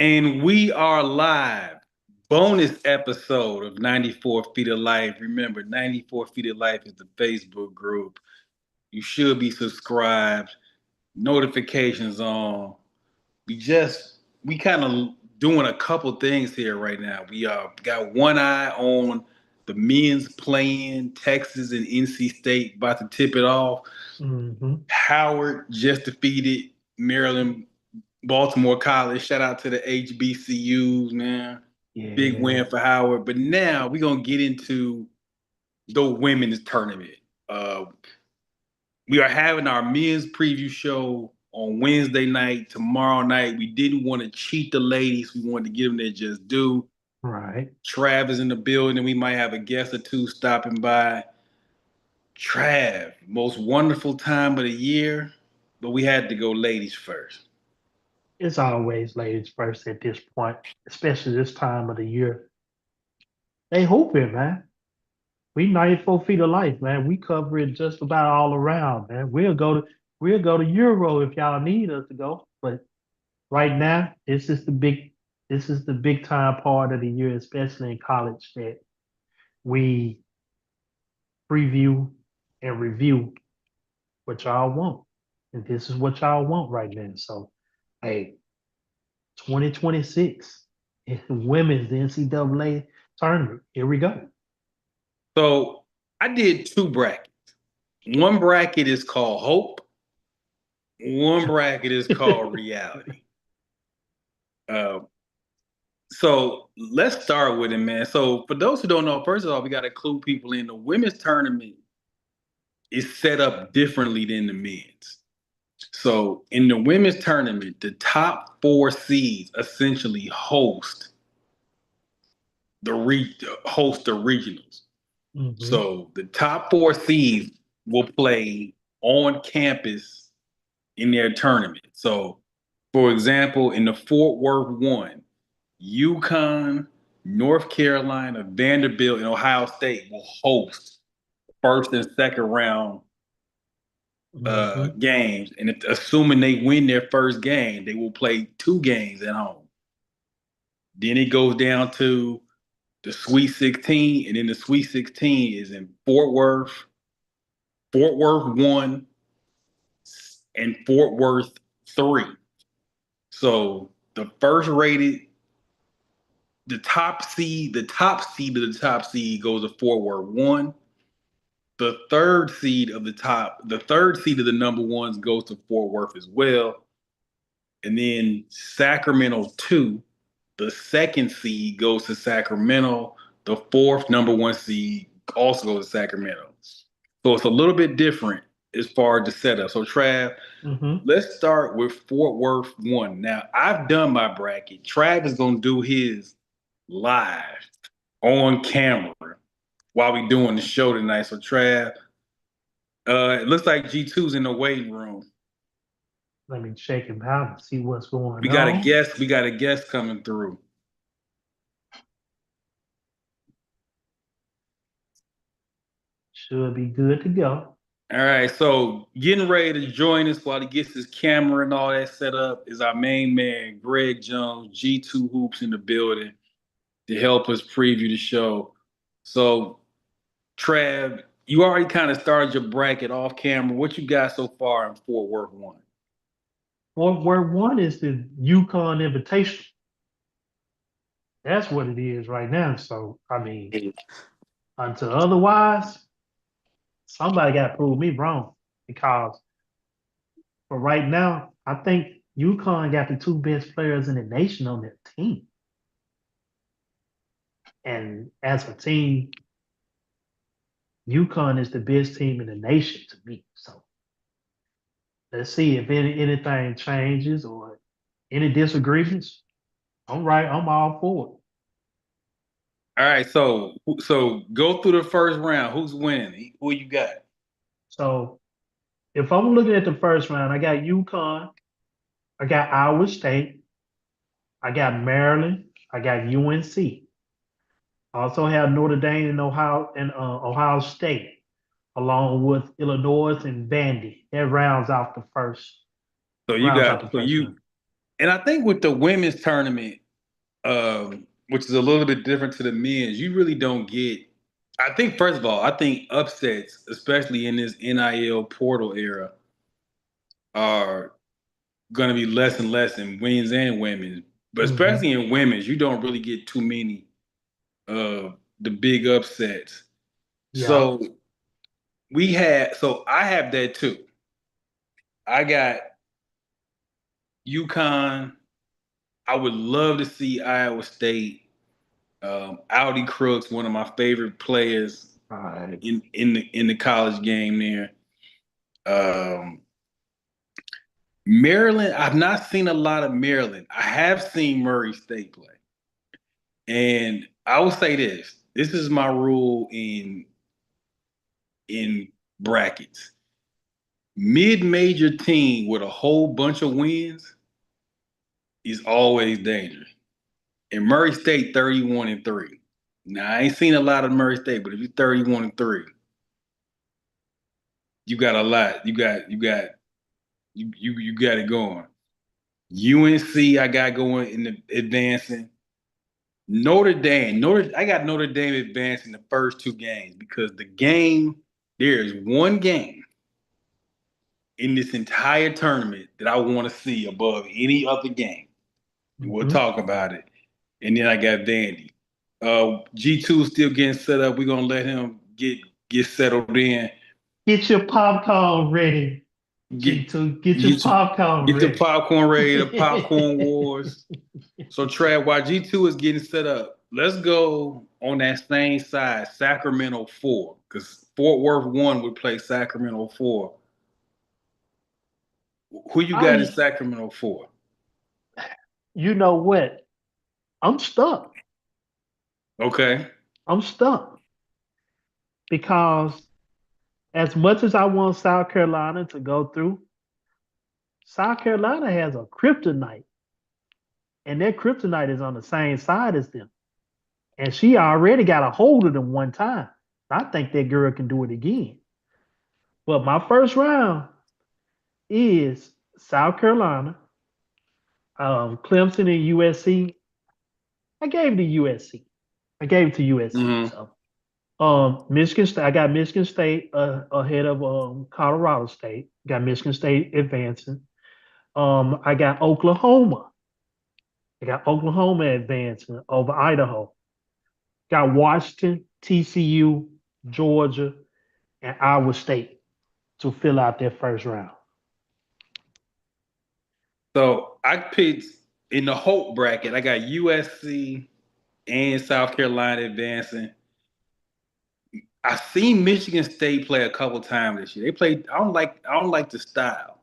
And we are live. Bonus episode of 94 Feet of Life. Remember, 94 Feet of Life is the Facebook group. You should be subscribed, notifications on. We kind of doing a couple things here right now. We got one eye on the men's playing Texas and NC State about to tip it off. Mm-hmm. Howard just defeated Maryland Baltimore College. Shout out to the HBCUs, man. Big Yeah. win for Howard. But now we're gonna get into the women's tournament. Uh, we are having our men's preview show on Wednesday night. Tomorrow night, we didn't want to cheat the ladies. We wanted to give them their just due. Right. Trav is in the building. We might have a guest or two stopping by. Trav, most wonderful time of the year, but we had to go ladies first. It's always ladies first at this point, especially this time of the year. They hooping, man. We 94 feet of life, man. We cover it just about all around, man. We'll go to Euro if y'all need us to go. But right now, this is the big time part of the year, especially in college, that we preview and review what y'all want. And this is what y'all want right now. So hey, 2026 women's the NCAA tournament. Here we go. So I did two brackets. One bracket is called Hope. One bracket is called Reality. Uh, so let's start with it, man. So for those who don't know, first of all, we got to clue people in. The women's tournament is set up differently than the men's. So in the women's tournament, the top four seeds essentially host the regionals. Hmm. So the top four seeds will play on campus in their tournament. So, for example, in the Fort Worth one, UConn, North Carolina, Vanderbilt, and Ohio State will host first and second round Hmm. games. And assuming they win their first game, they will play two games at home. Then it goes down to the Sweet 16, and then the Sweet 16 is in Fort Worth 1, and Fort Worth 3. So the first rated, the top seed of the top seed goes to Fort Worth 1. The third seed of the number ones goes to Fort Worth as well. And then Sacramento 2, the second seed goes to Sacramento. The fourth number one seed also goes to Sacramento. So it's a little bit different as far as the setup. So Trav, Hmm. let's start with Fort Worth 1. Now, I've done my bracket. Trav is going to do his live on camera while we doing the show tonight. So Trav, it looks like G2's in the waiting room. Let me check him out and see what's We going got a on. guest. We got a guest coming through. Should be good to go. All right, so getting ready to join us while he gets his camera and all that set up is our main man, Greg Jones, G2 Hoops in the building to help us preview the show. So, Trav, you already kind of started your bracket off camera. What you got so far in Fort Worth 1? Where one is the Yukon Invitation. That's what it is right now. So I mean, until otherwise, somebody got to prove me wrong because for right now, I think UConn got the two best players in the nation on their team. And as a team, UConn is the best team in the nation to me. So let's see if anything changes or any disagreements. I'm right. I'm all for it. All right, so go through the first round. Who's winning? Who you got? So if I'm looking at the first round, I got UConn, I got Iowa State, I got Maryland, I got UNC. I also have Notre Dame and Ohio State, along with Illinois and Vandy. That rounds out the first So you rounds out got the so first you round. And I think with the women's tournament, which is a little bit different to the men's, you really don't get. I think first of all, I think upsets, especially in this NIL portal era, are going to be less and less in men's and women's. But Mm-hmm. especially in women's, you don't really get too many of the big upsets. Yeah. So I have that too. I got UConn. I would love to see Iowa State. Audi Crooks, one of my favorite players All right. in the college game there. Um, Maryland, I've not seen a lot of Maryland. I have seen Murray State play. And I will say this. This is my rule in brackets. Mid-major team with a whole bunch of wins is always dangerous. And Murray State 31-3. Now I ain't seen a lot of Murray State, but if you're 31-3, you got a lot. You got it going. UNC, I got going in the advancing. Notre Dame, I got Notre Dame advancing the first two games because there is one game in this entire tournament that I want to see above any other game. We'll Mm-hmm. talk about it. And then I got Vandy. G2 still getting set up. We're gonna let him get settled in. Get your popcorn ready, Get G2. Get your get your, popcorn get the ready. popcorn ready, the popcorn wars. So Trav, while G2 is getting set up, let's go on that same side, Sacramento 4. Because Fort Worth 1 would play Sacramento 4. Who you got in I, Sacramento 4? you know what? I'm stuck. Okay. I'm stuck because as much as I want South Carolina to go through, South Carolina has a kryptonite, and their kryptonite is on the same side as them. And she already got a hold of them one time. I think that girl can do it again. But my first round is South Carolina, Clemson, and USC. I gave it to USC. I gave it to USC. Mm-hmm. So, Michigan State. I got Michigan State ahead of Colorado State. Got Michigan State advancing. I got Oklahoma. I got Oklahoma advancing over Idaho. Got Washington, TCU, Georgia, and Iowa State to fill out their first round. So I picked in the Hope bracket, I got USC and South Carolina advancing. I've seen Michigan State play a couple times this year. They played. I don't like the style.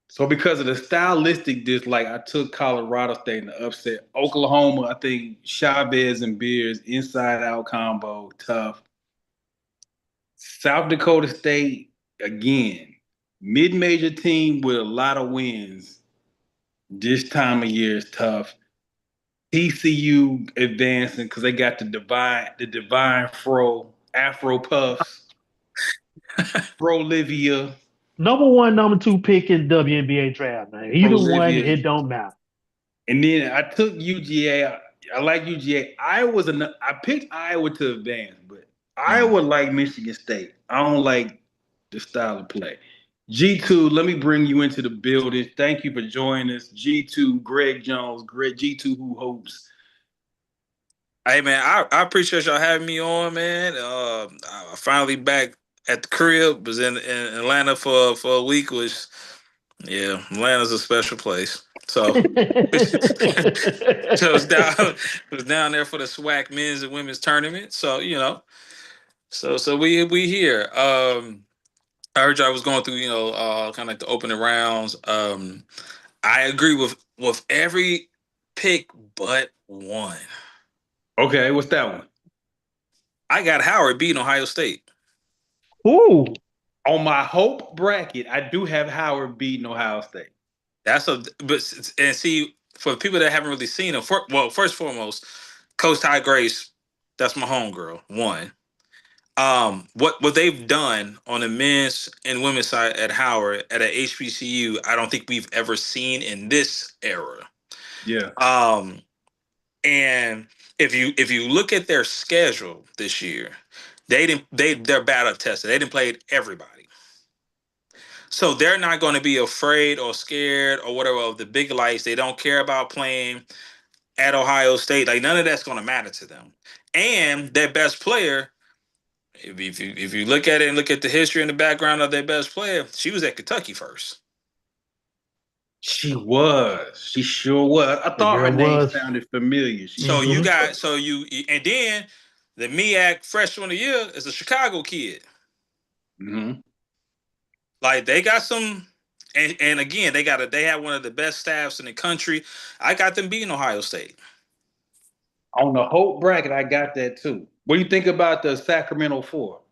So because of the stylistic dislike, I took Colorado State in the upset. Oklahoma, I think Chavez and Beers inside out combo tough. South Dakota State again, mid-major team with a lot of wins. This time of year is tough. TCU advancing because they got the divine Afro Puffs, Fro Livia, Number one, number two pick in WNBA draft, man. Either one, Prolivia. it don't matter. And then I took UGA. I like UGA. I picked Iowa to advance, but Iowa like Michigan State. I don't like the style of play. G2, let me bring you into the building. Thank you for joining us. G2, Greg Jones, Greg G2 Who Hopes. Hey man, I appreciate y'all having me on, man. I finally back at the crib. Was in Atlanta for a week. Yeah, Atlanta's a special place. So so was down there for the SWAC men's and women's tournament. So so we here. I heard y'all was going through kind of like the opening rounds. I agree with every pick but one. Okay, what's that one? I got Howard beating Ohio State. Ooh. On my hope bracket, I do have Howard beating Ohio State. And see, for people that haven't really seen him, first and foremost, Coach Ty Grace, that's my homegirl. One, What they've done on the men's and women's side at Howard at a HBCU, I don't think we've ever seen in this era. Yeah. And if you look at their schedule this year, they're battle tested. They didn't play everybody. So they're not going to be afraid or scared or whatever of the big lights. They don't care about playing at Ohio State. Like none of that's going to matter to them. And their best player, if you look at it and look at the history and the background of their best player, she was at Kentucky first. She was. She sure was. I The thought her girl name was. sounded familiar. She So you sure Mhm. got was. so you and then the MEAC freshman of the year is a Chicago kid. Mm-hmm. Like they got some, and again they have one of the best staffs in the country. I got them beating Ohio State. On the Hope bracket, I got that too. What do you think about the Sacramento Four?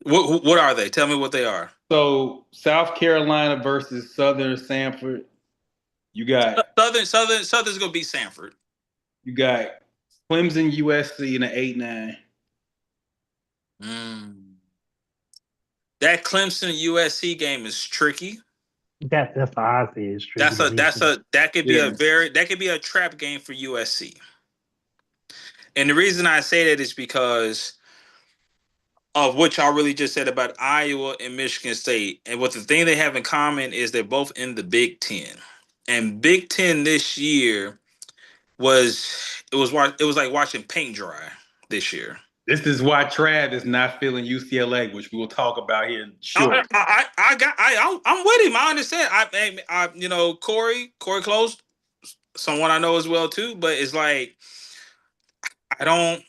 What are they? Tell me what they are. So South Carolina versus Southern Sanford. You got Southern's gonna beat Sanford. you got Clemson USC in an 8-9. That Clemson USC game is tricky. That's the I say is tricky That's to a me that's too. a that could be Yeah. a trap game for USC. And the reason I say that is because of what y'all really just said about Iowa and Michigan State. And what the thing they have in common is they're both in the Big Ten. And Big Ten this year was like watching paint dry this year. This is why Trav is not feeling UCLA, which we will talk about here I, shortly. am with him. I understand. Corey Close, someone I know as well too. But it's like I don't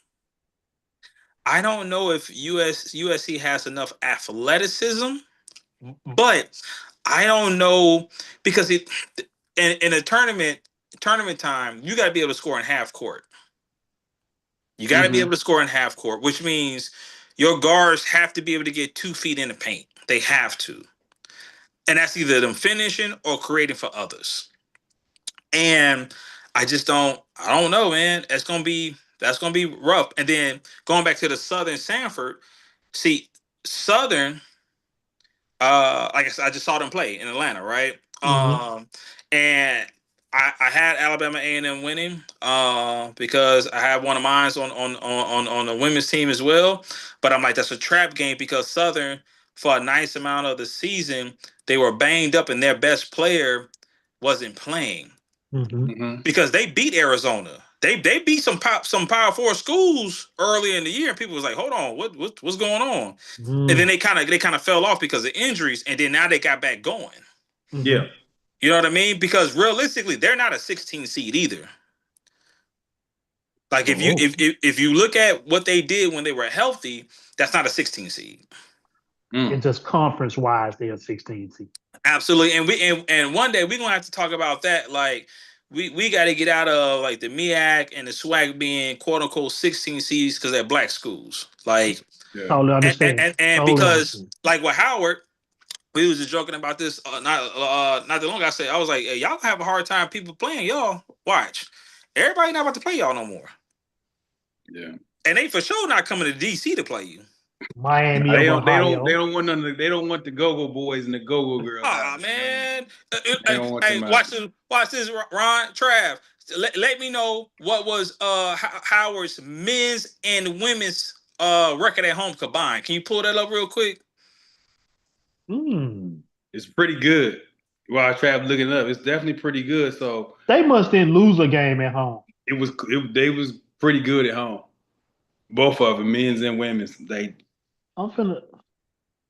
I don't know if USC has enough athleticism, but I don't know because in a tournament time, you got to be able to score in half court. You got to be Mm-hmm. able to score in half court, which means your guards have to be able to get 2 feet in the paint. They have to, and that's either them finishing or creating for others. And I just don't. I don't know, man. That's gonna be rough. And then going back to the Southern Sanford, see Southern. Like I said, I just saw them play in Atlanta, right? Mhm. And I had Alabama A&M winning, because I had one of mine on the women's team as well. But I'm like, that's a trap game because Southern, for a nice amount of the season, they were banged up and their best player wasn't playing Mhm. Mm-hmm. because they beat Arizona. They beat some Power Four schools early in the year, and people was like, "Hold on, what's going on?" And then Mhm. they kind of fell off because of injuries, and then now they got back going. Yeah. Mhm. You know what I mean? Because realistically, they're not a 16 seed either. Like Oh, if you look at what they did when they were healthy, that's not a 16 seed. Mm. it's just conference wise, they're 16 seed. Absolutely, and one day we're gonna have to talk about that. Like we got to get out of like the MEAC and the SWAC being quote unquote 16 seeds because they're black schools. Like Yeah. Totally and, understand. and Totally because understand. like with Howard, we was just joking about this not too long ago. I said I was like, hey, y'all have a hard time people playing y'all. Watch, everybody not about to play y'all no more, Yeah. and they for sure not coming to DC to play you. Miami They of don't. They don't. They Ohio. don't want none. They don't want the go-go boys and the go-go girls Ah out. man, They don't want hey, them out. watch this, Ron Trav. Let me know what was Howard's men's and women's record at home combined. Can you pull that up real quick? Mm. It's pretty good. While I try looking it up, it's definitely pretty good. So They must didn't lose a game at home. they was pretty good at home. Both of them, men's and women's. They I'm finna.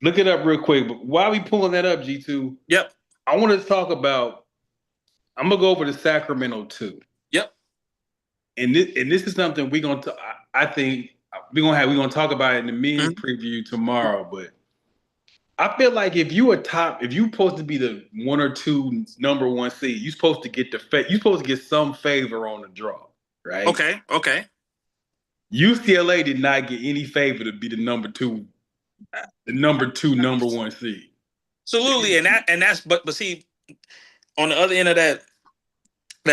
look it up real quick. But while we pulling that up, G2, Yep, I want to talk about. I'm gonna go over to Sacramento too, yep. and this is something we're gonna. I think we're gonna talk about it in the men's Mhm. preview tomorrow. But I feel like if you supposed to be the one or two number one seed, you supposed to get you supposed to get some favor on the draw, right? Okay. UCLA did not get any favor to be number one seed. Absolutely, and that's but see on the other end of that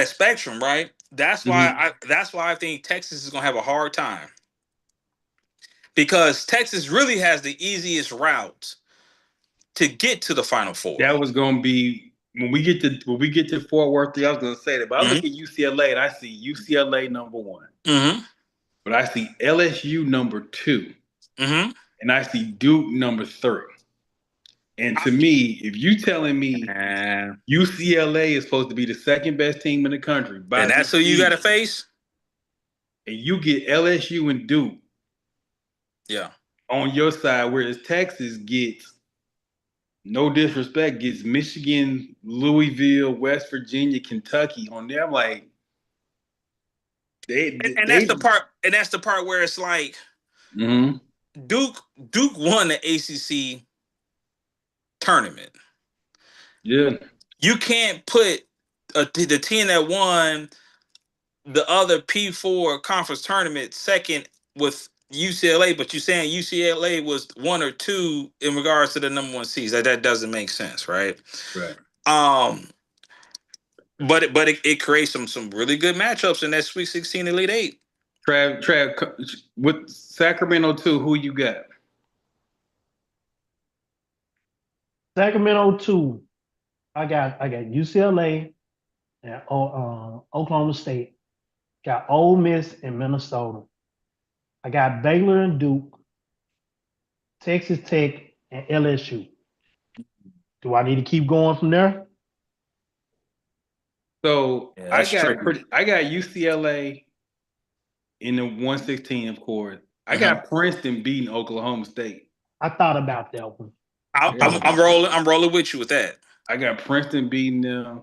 spectrum, right? That's why Mm-hmm. I think Texas is gonna have a hard time because Texas really has the easiest route to get to the Final Four. That was going to be when we get to Fort Worth. I was going to say that, but I look at UCLA and I see UCLA number 1, but I see LSU number 2, and I see Duke number 3. And to me, if you telling me UCLA is supposed to be the second best team in the country, and that's who you got to face, and you get LSU and Duke, on your side, whereas Texas gets, no disrespect, gets Michigan, Louisville, West Virginia, Kentucky on there. I'm like, that's the part, and that's the part where it's like, Duke won the ACC tournament. Yeah, you can't put the team that won the other P4 conference tournament second with UCLA, but you're saying UCLA was 1 or 2 in regards to the number 1 seeds. That doesn't make sense, right? Right. But it creates some really good matchups in that Sweet 16 Elite 8. Trav, with Sacramento 2, who you got? Sacramento 2, I got UCLA and Oklahoma State. Got Ole Miss and Minnesota. I got Baylor and Duke, Texas Tech, and LSU. Do I need to keep going from there? So I got UCLA in the 116, of course. I got Princeton beating Oklahoma State. I thought about that one. I'm rolling with you with that. I got Princeton beating them.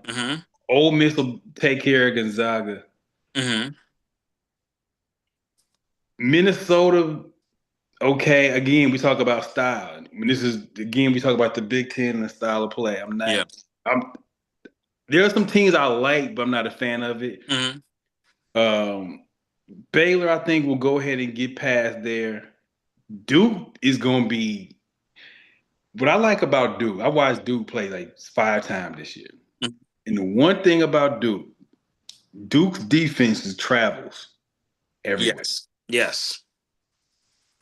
Ole Miss will take care of Gonzaga. Minnesota, okay. Again, we talk about style. We talk about the Big Ten and the style of play. There are some teams I like, but I'm not a fan of it. Baylor, I think, will go ahead and get past there. Duke is going to be what I like about Duke. I watched Duke play like 5 times this year. And the one thing about Duke's defense travels everywhere. Yes.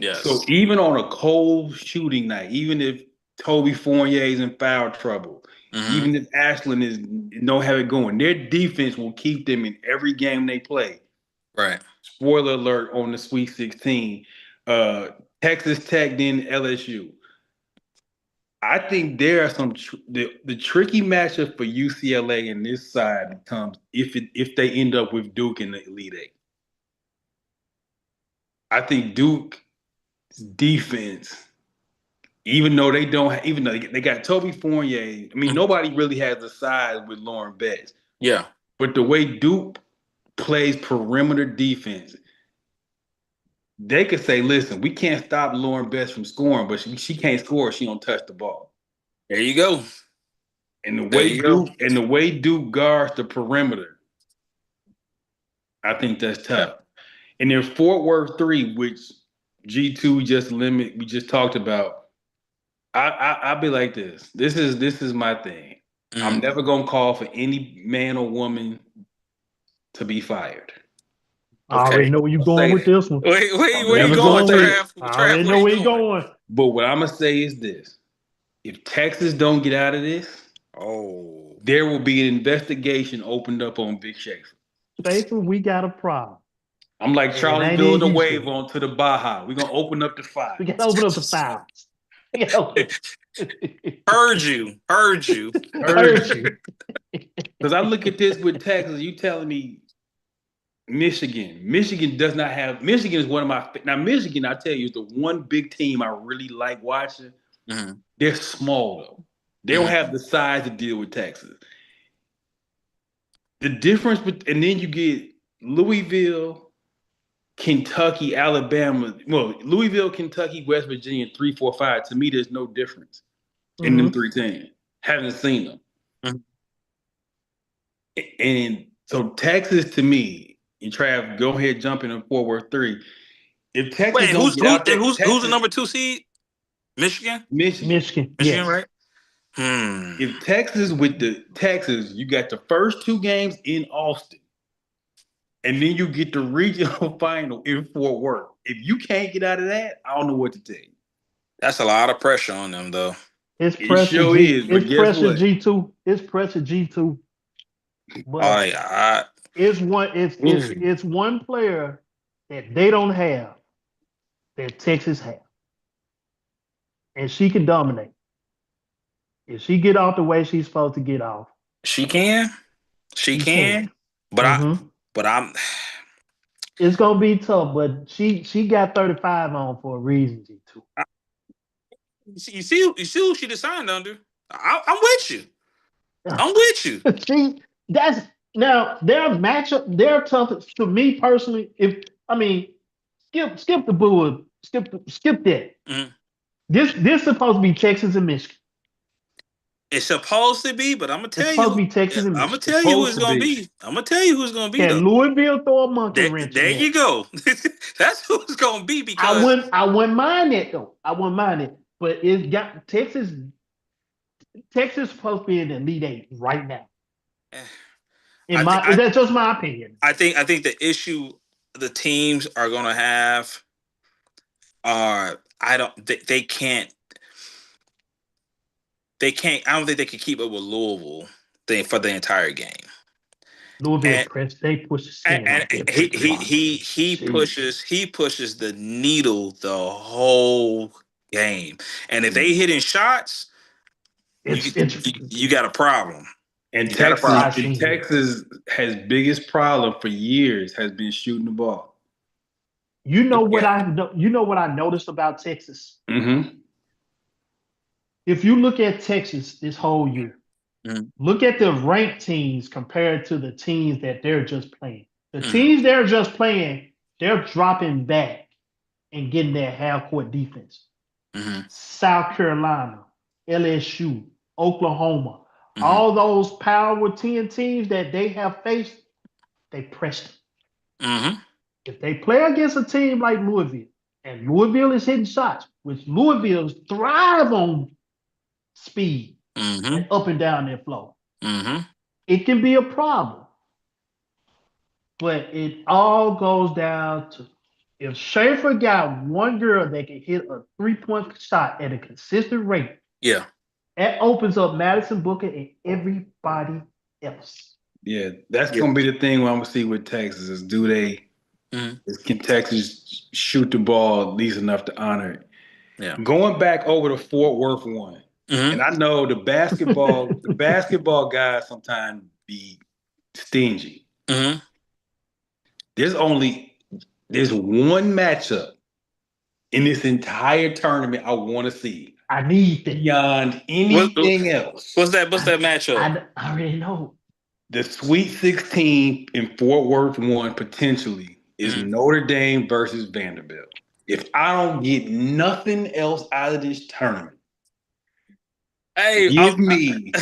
So even on a cold shooting night, even if Toby Fournier is in foul trouble, even if Ashland don't have it going, their defense will keep them in every game they play. Right. Spoiler alert on the Sweet 16. Texas Tech, then LSU. I think there are some the tricky matchup for UCLA in this side becomes if they end up with Duke in the Elite 8. I think Duke's defense, even though they got Toby Fournier, I mean, nobody really has the size with Lauren Betts. Yeah. But the way Duke plays perimeter defense, they could say, listen, we can't stop Lauren Betts from scoring, but she can't score if she don't touch the ball. There you go. And the way Duke guards the perimeter, I think that's tough. And then Fort Worth 3, which G2 we just talked about. I'll be like this. This is my thing. I'm never gonna call for any man or woman to be fired. I already know where you're going with this one. Wait, where you going, Trav? I already know where you're going. But what I'm gonna say is this: if Texas don't get out of this, there will be an investigation opened up on Big Schaefer. Schaefer, we got a problem. I'm like Charlie building a wave onto the Baja. We're gonna open up the fire. We gotta open up the fire. Heard you. Because I look at this with Texas, you telling me Michigan does not have. Michigan is one of my. Now Michigan, I tell you, is the one big team I really like watching. They're small though. They don't have the size to deal with Texas. The difference, and then you get Louisville, Kentucky, Alabama. Well, Louisville, Kentucky, West Virginia, 3, 4, 5. To me, there's no difference in them 3 teams. Haven't seen them. And so Texas, to me, and Trav, go ahead, jump in and Fort Worth 3. If Texas who's the number 2 seed? Michigan, yes. right? If Texas you got the first 2 games in Austin, and then you get the regional final in Fort Worth. if you can't get out of that, I don't know what to tell you. That's a lot of pressure on them, though. It's It pressure sure G. is, but It's guess pressure what? G2. It's pressure G2. But Oh yeah, it's one. Mm. It's one player that they don't have that Texas have, and she can dominate if she get off the way she's supposed to get off. she can, she She can. can, but Mm-hmm. I'm. It's gonna be tough, but she got 35 on for a reason. G2. You see who she signed under. I'm with you. I'm with you. See, that's now their matchup. They're tough to me personally. If I mean, skip the boo, skip that. Mhm. This supposed to be Texas and Michigan. It's supposed to be, but I'm gonna It's tell supposed to you. be Texas and I'm gonna Michigan. tell you who Supposed it's to gonna be. be. I'm gonna tell you who it's gonna be though. Can Louisville throw a monkey wrench There in that? you go. That's who it's gonna be I because wouldn't. I wouldn't mind it though. I wouldn't mind it. But it got Texas. Texas supposed to be in the Elite Eight right now. I, th- I That's just my opinion. I think the issue the teams are gonna have are they can't I don't think they can keep up with Louisville thing for the entire game. Louisville And press. They push the and, center and out there. he Press the he box. he he Jeez. pushes the needle the whole game. And if they hitting shots, It's it's. you got a problem. And You got a Texas, problem. I've and seen it. Texas has biggest problem for years has been shooting the ball. You know what Yeah. I noticed about Texas. Mm-hmm. If you look at Texas this whole year, Mhm. look at the ranked teams compared to the teams that they're just playing. The Mhm. teams they're just playing, they're dropping back and getting their half court defense. Mhm. South Carolina, LSU, Oklahoma, Mhm. all those Power 10 teams that they have faced, they pressed them. Mhm. If they play against a team like Louisville, and Louisville is hitting shots, which Louisville thrive on speed and Mhm. up and down their flow, Mhm. it can be a problem. But it all goes down to if Schaefer got one girl that can hit a 3-point shot at a consistent rate, Yeah. that opens up Madison Booker and everybody else. Yeah, that's Yeah. gonna be the thing I'm gonna see with Texas is Mhm. can Texas shoot the ball at least enough to honor it? Yeah. Going back over the Fort Worth one, and Mhm. I know the basketball guys sometimes be stingy. Mhm. There's only there's one matchup in this entire tournament I want to see I need that. beyond What anything else. what's that matchup? I already know. The Sweet 16 in Fort Worth one potentially is Mhm. Notre Dame versus Vanderbilt. If I don't get nothing else out of this tournament, Hey, give me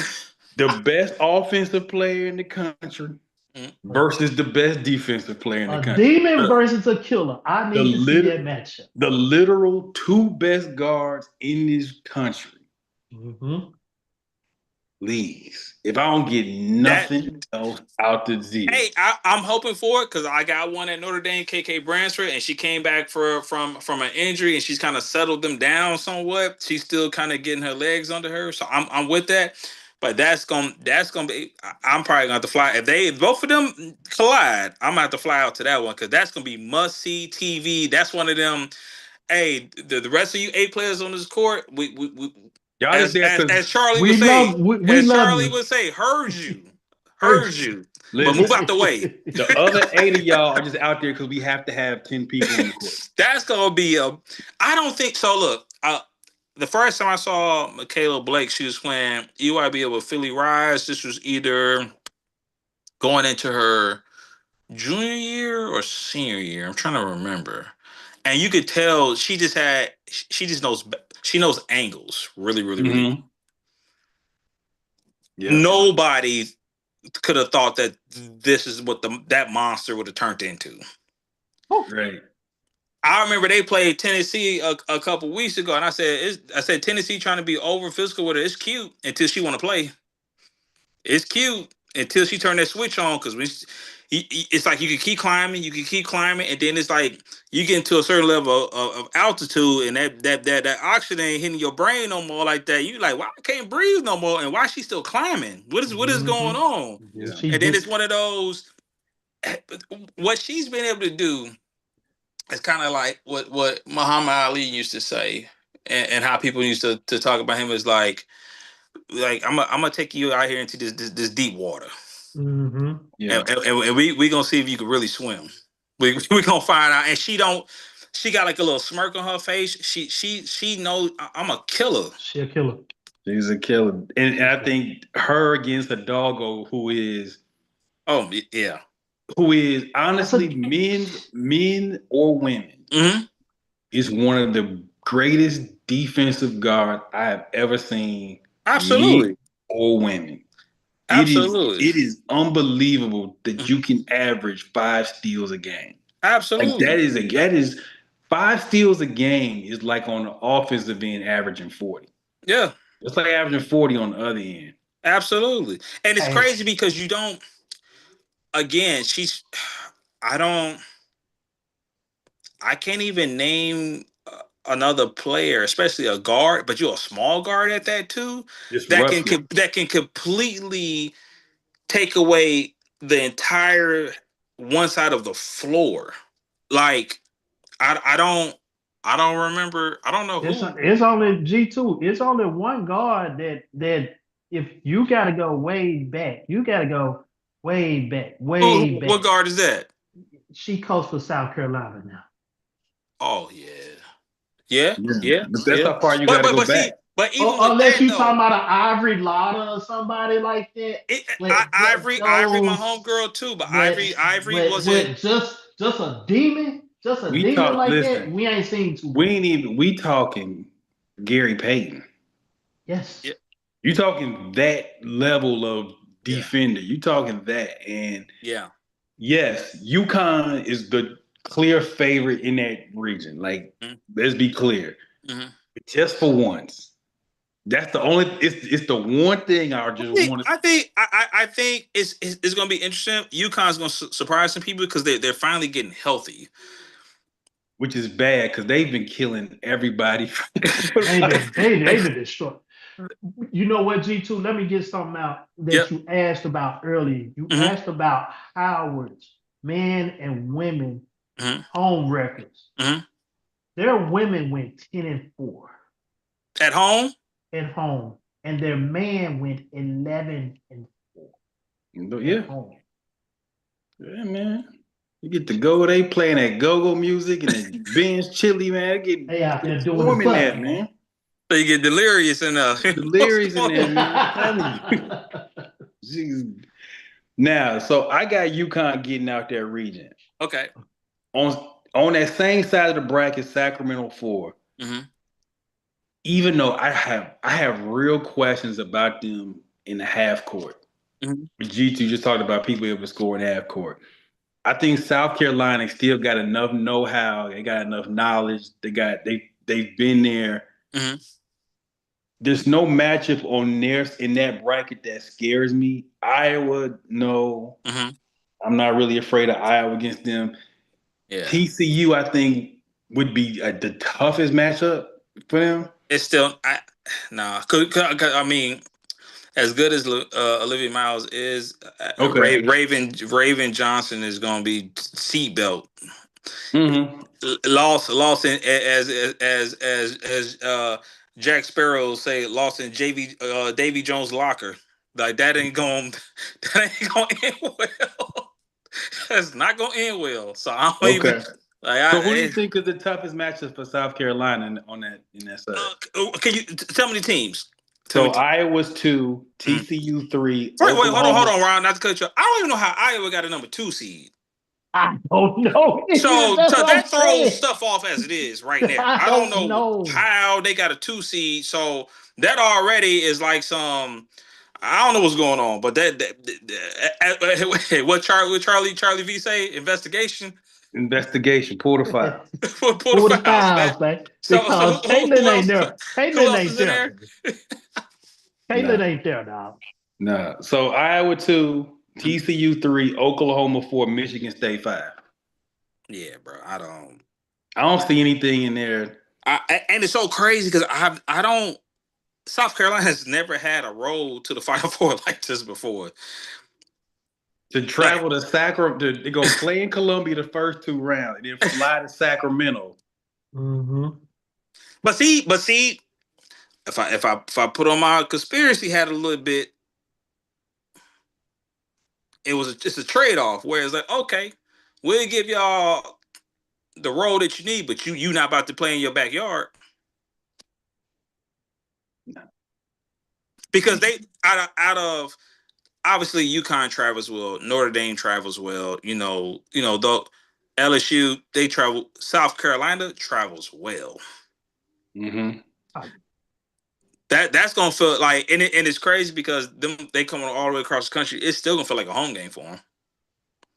the best offensive player in the country Mhm. versus the best defensive player in the A country. demon versus a killer. I The need to see lit- that matchup. the literal two best guards in this country. Mm-hmm. Please. If I don't get that nothing else out the deal. Hey, I'm hoping for it because I got one at Notre Dame, KK Bransford, and she came back from an injury, and she's kind of settled them down somewhat. She's still kind of getting her legs under her, so I'm with that. But that's gonna be. I'm probably gonna have to fly if both of them collide. I'm gonna have to fly out to that one because that's gonna be must see TV. That's one of them. Hey, the rest of you 8 players on this court, we Y'all just there because as Charlie would We say, love we love you. heard you, Urge. heard you. But move listen, out the way. the other 8 of y'all are just out there because we have to have 10 people on the court. That's gonna be a. I don't think so. Look, the first time I saw Michaela Blake, she was playing EYBL with Philly Rise. This was either going into her junior year or senior year. I'm trying to remember. And you could tell she just knows she knows angles really, really, really. Mm-hmm. Yeah. Nobody could have thought that this is what that monster would have turned into. Right. I remember they played Tennessee a couple weeks ago, and I said Tennessee trying to be over physical with her. It's cute until she want to play. It's cute until she turned that switch on. Because it's like you can keep climbing, and then it's like you get into a certain level of altitude, and that oxygen ain't hitting your brain no more like that. You like, why I can't breathe no more, and why she still climbing? What is going on? Yeah. And then it's one of those. What she's been able to do is kind of like what Muhammad Ali used to say, and how people used to talk about him is like I'm gonna take you out here into this deep water. Yeah. And we gonna see if you can really swim. We gonna find out. And she got like a little smirk on her face. She knows I'm a killer. She a killer. She's a killer. And I think her against a doggo who is yeah. Who is honestly men or women is one of the greatest defensive guards I have ever seen. Absolutely. Men or women. Absolutely. It is unbelievable that you can average 5 steals a game. Absolutely. Like that is 5 steals a game is like on the offensive end averaging 40. Yeah. It's like averaging 40 on the other end. Absolutely. And it's crazy because you don't, again, I can't even name another player, especially a guard, but you're a small guard at that too. That can completely take away the entire one side of the floor. Like I don't remember. I don't know who. It's only G2. It's only one guard that if you got to go way back, you got to go way back. What guard is that? She coached for South Carolina now. Oh yeah. But that's how far you got to go back. But even unless you talking about an Ivory Lotta or somebody like that. Ivory, my homegirl too. But Ivory wasn't just a demon. Just a demon like that. We ain't seen too much. We talking Gary Payton. Yes. Yeah. You talking that level of defender. You talking that. And yes, UConn is the clear favorite in that region. Like, let's be clear. Just for once. That's the only. It's the one thing I just want to. I think it's going to be interesting. UConn's going to surprise some people because they're finally getting healthy, which is bad because they've been killing everybody. They've been destroyed. You know what, G2? Let me get something out that you asked about earlier. You asked about Howard's men and women home records. Their women went 10-4 at home. At home, and their man went 11-4. Yeah. Yeah, man. You get to go. They playing that go-go music and that Ben's chili, man. They out there doing that, man. So you get delirious in there. Delirious in there, man. I'm telling you. Now, so I got UConn getting out that region. Okay. On that same side of the bracket, Sacramento 4. Even though I have real questions about them in the half court. G2 just talked about people able to score in half court. I think South Carolina still got enough know-how. They got enough knowledge. They've been there. There's no matchup in that bracket that scares me. Iowa, no. I'm not really afraid of Iowa against them. Yeah. TCU, I think, would be the toughest matchup for them. It's still I mean, as good as Olivia Miles is, Raven Johnson is going to be seatbelt. Lost in as Jack Sparrow say, lost in Davy Jones' locker. Like that ain't going end well. That's not going to end well. So I don't even. So who do you think is the toughest matchup for South Carolina in that side? Can you tell me the teams? So Iowa's 2, TCU 3. Wait, hold on, Ron. Not to cut you off. I don't even know how Iowa got a number 2 seed. I don't know. So that throws stuff off as it is right now. I don't know how they got a 2 seed. So that already is like some. I don't know what's going on, but what Charlie V say? Investigation, pull the file. Pull the files, man. Because Caitlin ain't there. Caitlin ain't there. Caitlin ain't there, dog. Nah. So Iowa 2, TCU 3, Oklahoma 4, Michigan State 5. Yeah, bro. I don't. I don't see anything in there And it's so crazy because I don't. South Carolina has never had a road to the Final Four like this before. to Like, travel to Sacramento. They're gonna play in Columbia the first 2 rounds and then fly to Sacramento. Mm-hmm. but see, if I put on my conspiracy hat a little bit, it's a trade off. Where it's like, okay, we'll give y'all the road that you need, but you not about to play in your backyard because they out of obviously UConn travels well, Notre Dame travels well. Though LSU they travel. South Carolina travels well. Mm-hmm. That's gonna feel like, and it's crazy because they come all the way across the country. It's still gonna feel like a home game for them.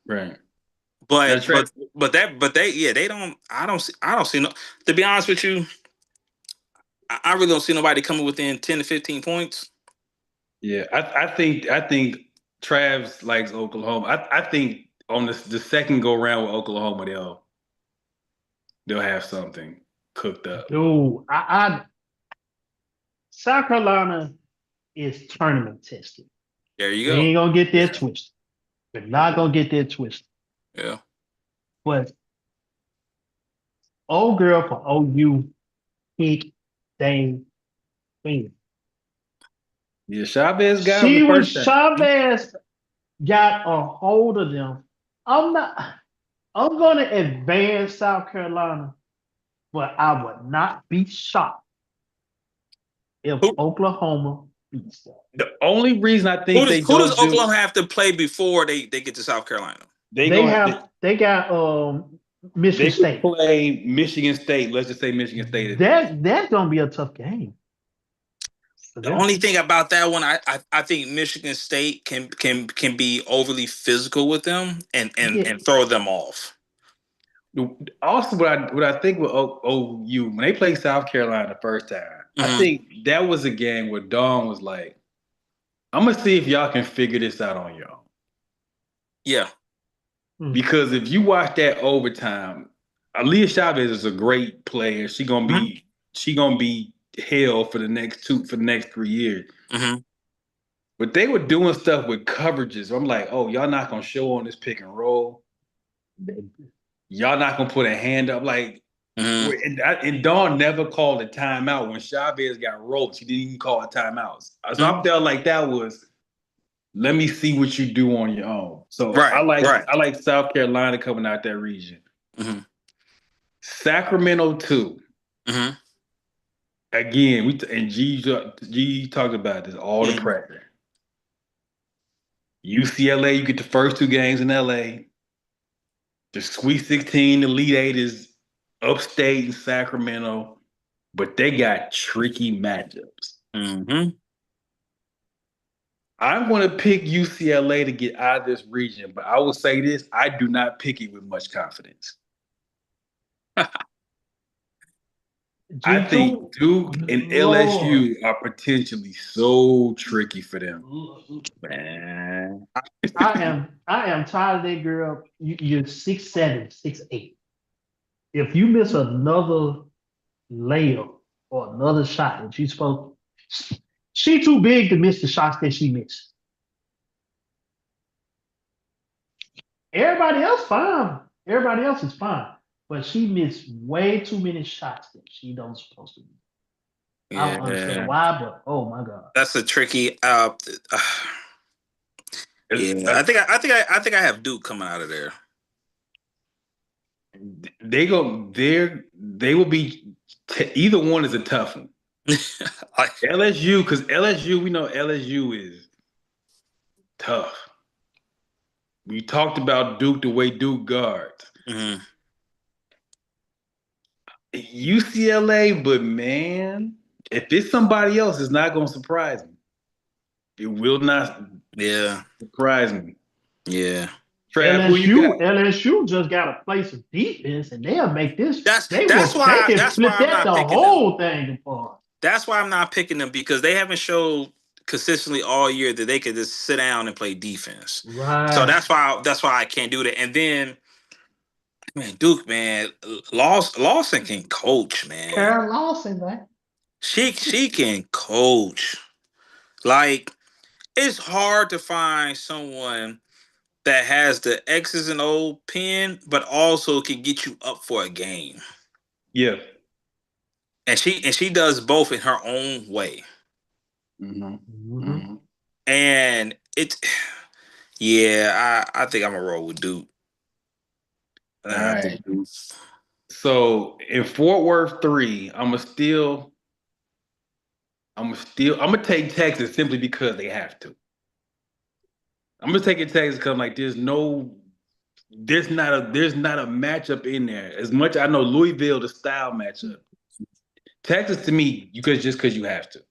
Right. But That's right. they don't. I don't see no. To be honest with you, I really don't see nobody coming within 10 to 15 points. Yeah, I think Travs likes Oklahoma. I think on the second go round with Oklahoma, they'll have something cooked up. Dude, South Carolina is tournament tested. There you We go. ain't gonna get Yeah. that twisted. We're not gonna get that twisted. Yeah. But old girl for OU, Pink Dane Queen. Yeah, Chavez got him the first time. Chavez got a hold of them. I'm gonna advance South Carolina, but I would not be shocked if Who Oklahoma beats them. The only reason I who think does they who does don't do Oklahoma have to play before they get to South Carolina? they They gonna got Michigan they could State. play Michigan State. Let's just say Michigan State is That's gonna be a tough game. The only thing about that one, I think Michigan State can be overly physical with them Yeah. and throw them off. Also, what I think with OU when they played South Carolina the first time, I Mhm. think that was a game where Dawn was like, "I'm gonna see if y'all can figure this out on your own." Yeah. Because if you watch that overtime, Aaliyah Chavez is a great player. She gonna be hell for the next 3 years. Mm-hmm. But they were doing stuff with coverages. I'm like, oh, y'all not gonna show on this pick and roll. Y'all not gonna put a hand up. Like, Mm-hmm. and Dawn never called a timeout when Chavez got rolled. She didn't even call a timeout. So I Mm-hmm. felt like that was let me see what you do on your own. So I Right. like Right. I like South Carolina coming out that region. Mm-hmm. Sacramento 2. Mm-hmm. Again, and G talked about this, all the Mm-hmm. pressure. UCLA, you get the first 2 games in LA. The Sweet 16, the Elite Eight is upstate in Sacramento, but they got tricky matchups. Mm-hmm. I'm going to pick UCLA to get out of this region, but I will say this: I do not pick it with much confidence. I think Duke and Lord. LSU are potentially so tricky for them. Man. I am tired of that girl. You're 6'7", 6'8". If you miss another layup or another shot that she's supposed, she too big to miss the shots that she missed. Everybody else fine. Everybody else is fine, but she missed way too many shots that she don't supposed to be. I don't understand Yeah. why, but oh my god, That's a tricky. Yeah. I think I have Duke coming out of there. They will be either one is a tough one. LSU, because LSU, we know LSU is tough. We talked about Duke, the way Duke guards. Mm-hmm. UCLA, but man, if it's somebody else, it's not going to surprise me. It will not surprise me. Yeah. Trav, who you got? LSU just got to play some defense, and they'll make this. They why can flip I'm that not the picking whole them. thing apart. That's why I'm not picking them because they haven't showed consistently all year that they could just sit down and play defense. Right. So that's why I can't do that. And then, man, Duke, man, Lawson can coach, man. Karen Lawson, man. She can coach. Like, it's hard to find someone that has the X's and O pen, but also can get you up for a game. Yeah. And she does both in her own way. And it's I think I'm gonna roll with Duke. All right. So in Fort Worth 3, I'm gonna take Texas simply because they have to. I'm gonna take Texas because like there's not a matchup in there. As much I know Louisville the style matchup. Texas to me, because you have to.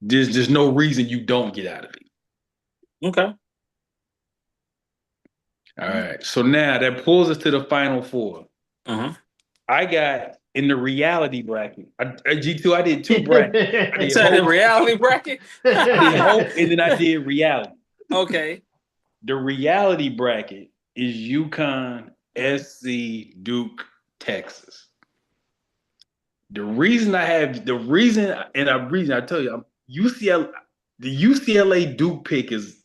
There's no reason you don't get out of it. Okay. All right. So now that pulls us to the Final Four. I got in the reality bracket. G2, I did 2 brackets. I did the reality bracket? I did hope and then I did reality. Okay. The reality bracket is UConn, SC, Duke, Texas. The reason I tell you, UCLA, the UCLA Duke pick is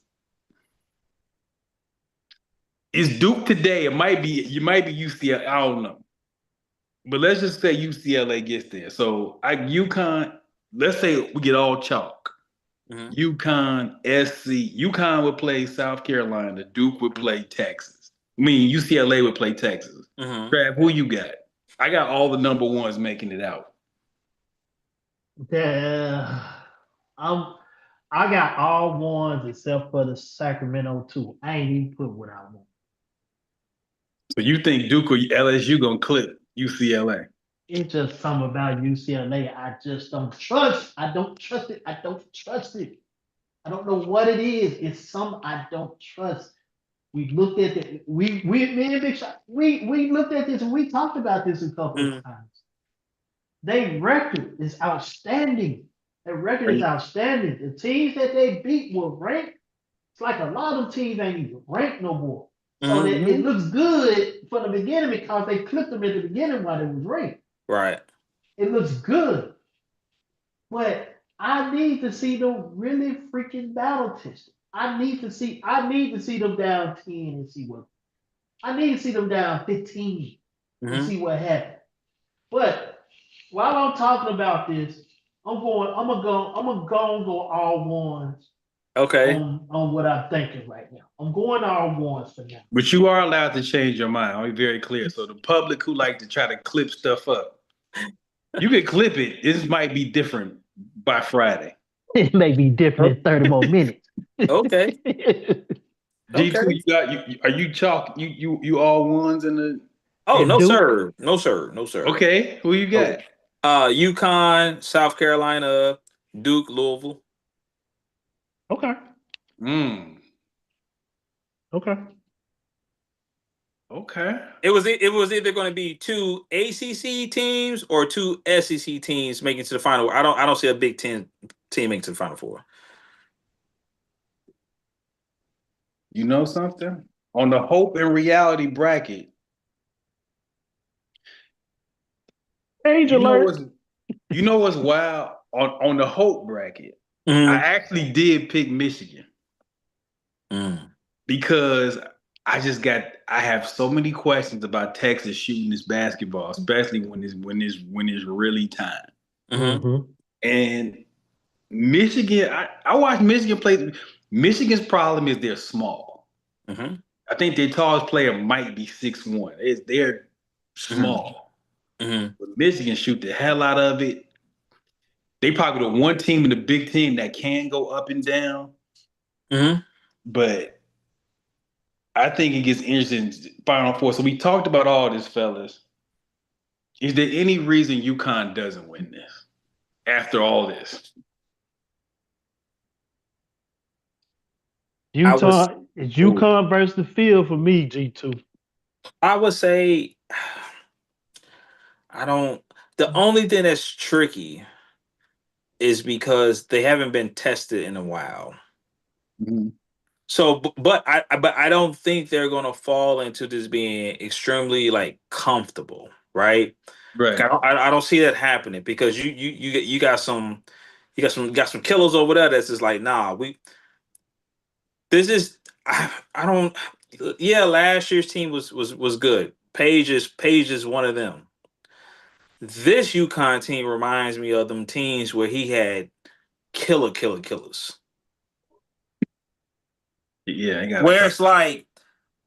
Duke today. You might be UCLA. I don't know. But let's just say UCLA gets there. So UConn, let's say we get all chalk. UConn, SC, UConn would play South Carolina, Duke would play Texas. I mean, UCLA would play Texas. Trav, who you got? I got all the number ones making it out. I got all ones except for the Sacramento 2. I ain't even put what I want. So you think Duke or LSU gonna clip UCLA? It's just something about UCLA I just don't trust. I don't trust it. I don't trust it. I don't know what it is. It's something I don't trust. We looked at it. Me and Big Shot, we looked at this and we talked about this a couple of times. Their record is outstanding. Their record is outstanding. The teams that they beat were ranked. It's like a lot of teams ain't even ranked no more. So it looks good for the beginning because they clipped them at the beginning while it was ranked. Right. It looks good. But I need to see them really freaking battle tested. I need to see them down 10 and see what. I need to see them down 15 and see what happens. But while I'm talking about this, I'm gonna go all ones. Okay. On what I'm thinking right now. I'm going all ones for now. But you are allowed to change your mind. I'll be very clear. So the public who like to try to clip stuff up, you can clip it. This might be different by Friday. It may be different in 30 more minutes. Okay. G2, are you chalk? You all ones in the. Oh, no, sir. No, sir. No, sir. Okay. Who you got? UConn, South Carolina, Duke, Louisville. Okay. Okay. Okay. It was either going to be 2 ACC teams or 2 SEC teams making it to the final. I don't see a Big Ten team making it to the Final Four. You know something? On the hope and reality bracket. Age alert. You know what's wild? On the hope bracket, I actually did pick Michigan. Because I have so many questions about Texas shooting this basketball, especially when it's really time. And Michigan, I watched Michigan play. Michigan's problem is they're small. I think their tallest player might be 6'1". They're small. But Michigan shoot the hell out of it. They probably the one team in the Big Ten that can go up and down. But I think it gets interesting Final Four. So we talked about all this, fellas. Is there any reason UConn doesn't win this after all this? It's UConn versus the field for me, G2. I would say the only thing that's tricky is because they haven't been tested in a while. Mm-hmm. So, but I don't think they're gonna fall into this being extremely like comfortable, right? Right. I don't see that happening because you got some killers over there that's just like, nah, this is I don't. Yeah, last year's team was good. Page is one of them. This UConn team reminds me of them teams where he had killers. Yeah, I got Where it. it's like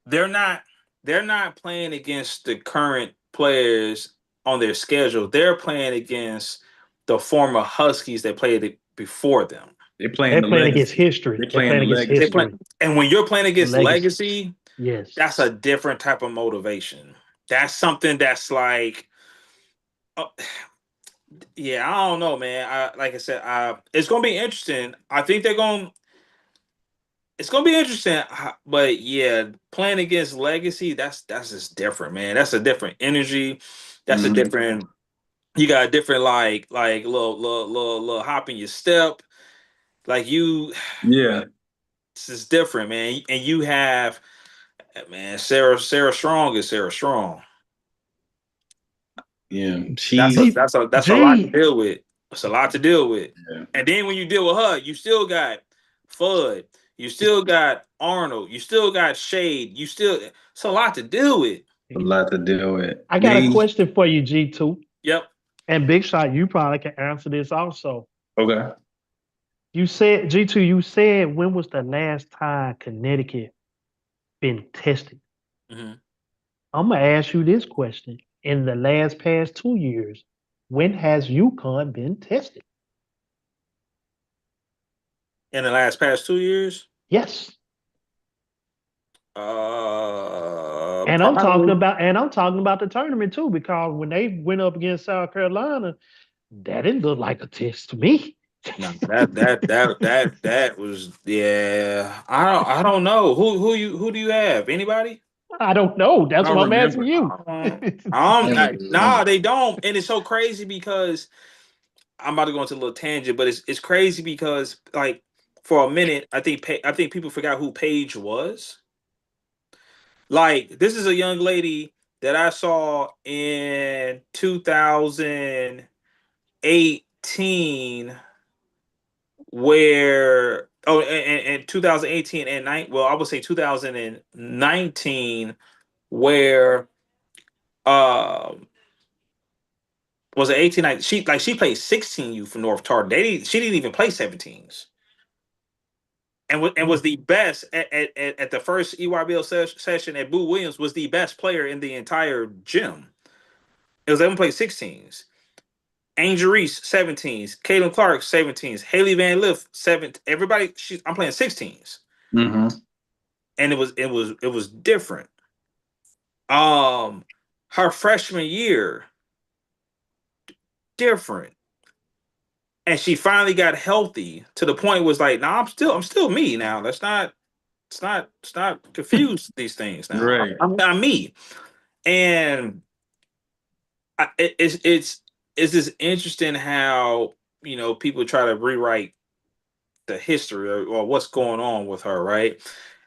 they're not they're not playing against the current players on their schedule. They're playing against the former Huskies that played it before them. They're playing They're the playing against legacy. history. They're They're playing playing the against They legacy. play, history. and when you're playing against Legacy. legacy, Yes. that's a different type of motivation. That's something that's like, uh, yeah, I don't know, man. Like I said, it's gonna be interesting. I think it's gonna be interesting, but yeah, playing against legacy, that's just different, man. That's a different energy. That's a Mm-hmm. different. You got a different like little hop in your step. Like you, Yeah. this is different, man. And you have, man, Sarah Strong is Sarah Strong. Yeah. That's a She's that's a that's a lot to G. deal with. It's a lot to deal with. yeah, And then when you deal with her, you still got Fudd, you still got Arnold, you still got Shade, it's a lot to deal with. a lot to deal with. I got a They question for you, G2. Yep. And Big Shot, you probably can answer this also. okay. You said, G2, you said when was the last time Connecticut been tested? Hmm. I'm gonna ask you this question. In the last past 2 years, when has UConn been tested? In the last past 2 years, Yes. probably. And I'm talking about the tournament too, because when they went up against South Carolina, that didn't look like a test to me. No, that was, yeah. I don't know who do you have? Anybody? I don't know. I That's don't what I'm asking remember. you. Never Nah, remember. they don't, and it's so crazy because I'm about to go into a little tangent, but it's crazy because like for a minute, I think people forgot who Paige was. Like this is a young lady that I saw in 2018, where and 2018 and I would say 2019, where um was it 18? She played 16U for North Tar. She didn't even play 17s. And was the best at the first EYBL session at Boo Williams, was the best player in the entire gym. It was able to play 16s. Angel Reese 17s, Caitlin Clark 17s, Haley Van Lift 7. Everybody, I'm playing 16s, Mm-hmm. and it was different. Um, her freshman year, different, and she finally got healthy to the point was like, nah, I'm still me now. Let's not confuse these things now. Right. I'm me, and it's just interesting how people try to rewrite the history or what's going on with her, right?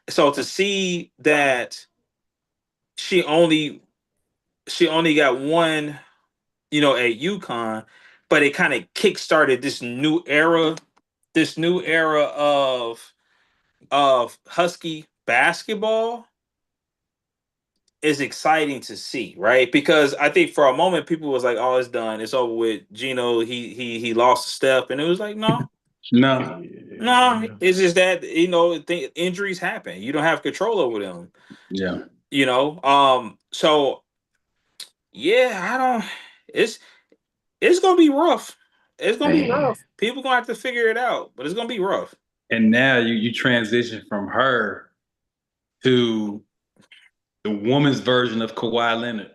So to see that she only she only got one, at UConn, but it kind of kickstarted this new era of Husky basketball is exciting to see, right? Because I think for a moment people was like, "Oh, it's done, it's over with." Gino, he lost a step, and it was like, no, No. no, it's just that injuries happen. You don't have control over them. Yeah. So yeah, I don't. It's gonna be rough. It's gonna be Man. rough. People gonna have to figure it out, but it's gonna be rough. And now you transition from her to the woman's version of Kawhi Leonard.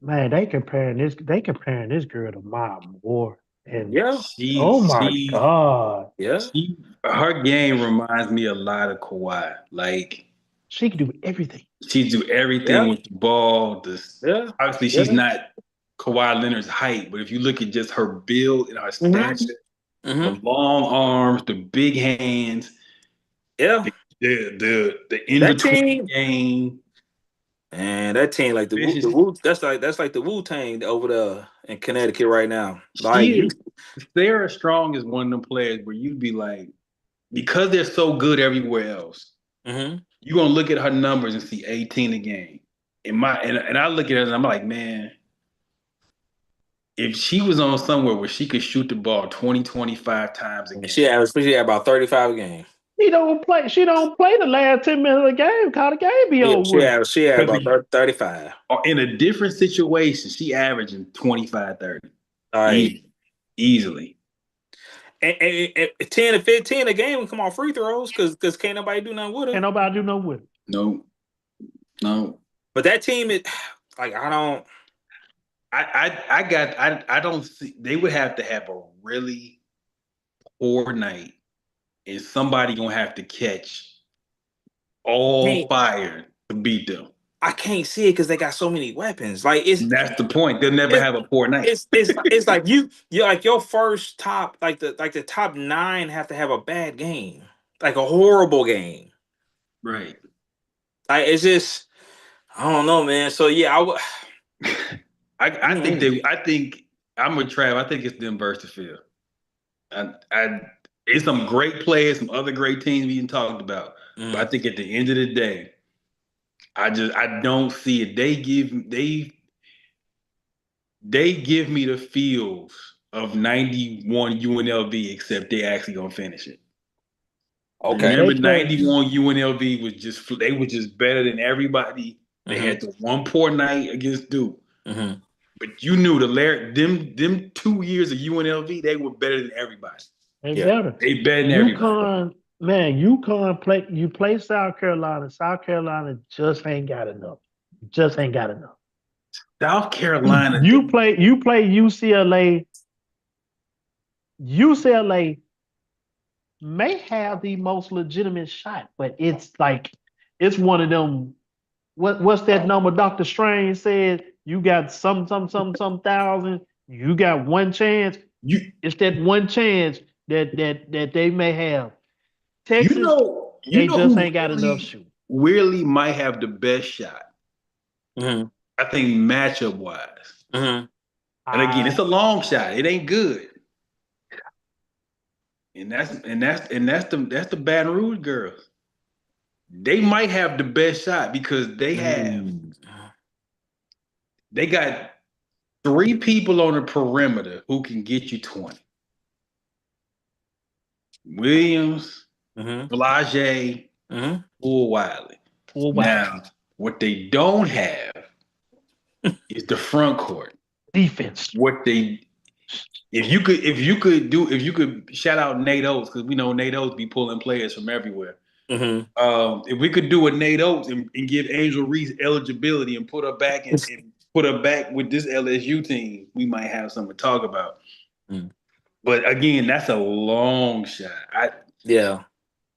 Man, they comparing this girl to Mom Moore. And Yeah, She oh my she God. yeah, she her game reminds me a lot of Kawhi. Like She can do everything. she do everything yeah, with the ball. This yeah, obviously she's yeah. not Kawhi Leonard's height, but if you look at just her build and her Mhm. stature, the Mhm. long arms, the big hands, Yeah. the in That between team, game, and that team like the vicious. Wu. That's like the Wu Tang over there in Connecticut right now. Like She you. is Sarah Strong is one of them players where you'd be like, because they're so good everywhere else, Mhm. you're gonna look at her numbers and see 18 a game. And I look at her and I'm like, man, if she was on somewhere where she could shoot the ball 20, 25 times a And game, she had about 35 a game. He don't play. She don't play the last 10 minutes of the game. Call the game be Yeah, over she with. had she had because about 35. in a different situation, she averaging 25, 30. Like Easily. and 10 to 15 a game come on free throws because can't nobody do nothing with her. Can't nobody do no with it. No, no. But that team is like I don't. I don't see they would have to have a really poor night and somebody gonna have to catch all fire to beat them. I can't see it because they got so many weapons. Like And that's the point. They'll never it's have a poor night. it's like you like your first top the top 9 have to have a bad game, like a horrible game. Right. Like it's just I don't know, man. So yeah, I would. I think I'm with Trav. I think it's them versus the field. It's some great players, some other great teams we talked about. But I think at the end of the day, I don't see it. They give me the feels of 91 UNLV, except they actually gonna finish it. Okay. Remember, 91 UNLV they were just better than everybody. They had the one poor night against Duke. But you knew them 2 years of UNLV, they were better than everybody. They better. They better than everybody. You play South Carolina. South Carolina just ain't got enough. Just ain't got enough. South Carolina. You play UCLA. UCLA may have the most legitimate shot, but it's one of them. What's that number Dr. Strange said? You got some thousand. You got one chance. It's that one chance that they may have. Texas, they just ain't got enough shoot. Weirdly might have the best shot. I think matchup wise. And again, it's a long shot. It ain't good. And that's the Baton Rouge girls. They might have the best shot because they got 3 people on the perimeter who can get you 20. Williams, Blage, or Wiley. Now, what they don't have is the front court defense. If you could shout out Nate Oates, because we know Nate Oates be pulling players from everywhere. If we could do a Nate Oates and give Angel Reese eligibility and put her back with this LSU team, we might have something to talk about. But again, that's a long shot. I